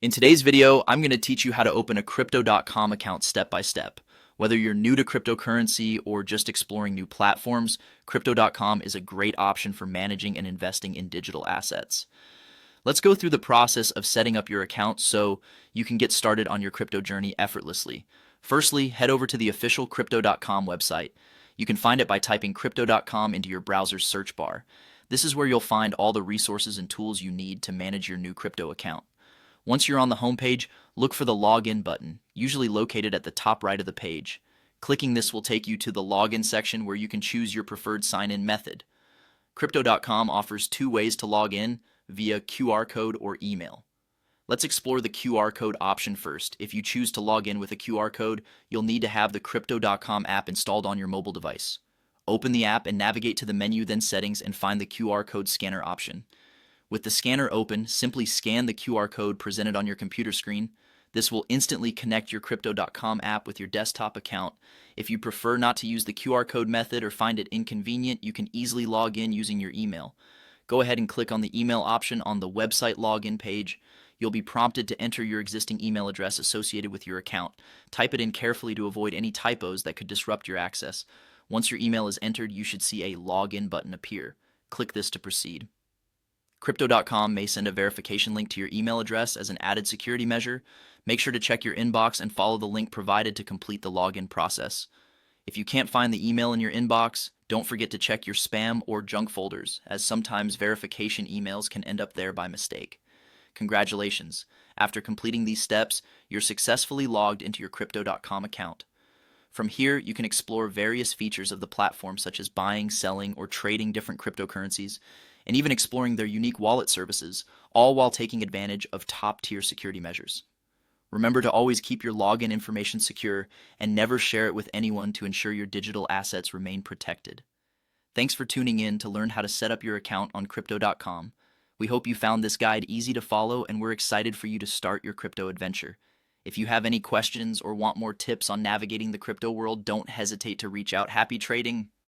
In today's video, I'm going to teach you how to open a Crypto.com account step by step. Whether you're new to cryptocurrency or just exploring new platforms, Crypto.com is a great option for managing and investing in digital assets. Let's go through the process of setting up your account so you can get started on your crypto journey effortlessly. Firstly, head over to the official Crypto.com website. You can find it by typing Crypto.com into your browser's search bar. This is where you'll find all the resources and tools you need to manage your new crypto account. Once you're on the homepage, look for the Login button, usually located at the top right of the page. Clicking this will take you to the Login section where you can choose your preferred sign-in method. Crypto.com offers two ways to log in, via QR code or email. Let's explore the QR code option first. If you choose to log in with a QR code, you'll need to have the Crypto.com app installed on your mobile device. Open the app and navigate to the menu, then Settings, and find the QR code scanner option. With the scanner open, simply scan the QR code presented on your computer screen. This will instantly connect your Crypto.com app with your desktop account. If you prefer not to use the QR code method or find it inconvenient, you can easily log in using your email. Go ahead and click on the email option on the website login page. You'll be prompted to enter your existing email address associated with your account. Type it in carefully to avoid any typos that could disrupt your access. Once your email is entered, you should see a login button appear. Click this to proceed. Crypto.com may send a verification link to your email address as an added security measure. Make sure to check your inbox and follow the link provided to complete the login process. If you can't find the email in your inbox, don't forget to check your spam or junk folders, as sometimes verification emails can end up there by mistake. Congratulations! After completing these steps, you're successfully logged into your Crypto.com account. From here, you can explore various features of the platform such as buying, selling, or trading different cryptocurrencies, and even exploring their unique wallet services, all while taking advantage of top-tier security measures. Remember to always keep your login information secure and never share it with anyone to ensure your digital assets remain protected. Thanks for tuning in to learn how to set up your account on Crypto.com. We hope you found this guide easy to follow, and we're excited for you to start your crypto adventure. If you have any questions or want more tips on navigating the crypto world, don't hesitate to reach out. Happy trading!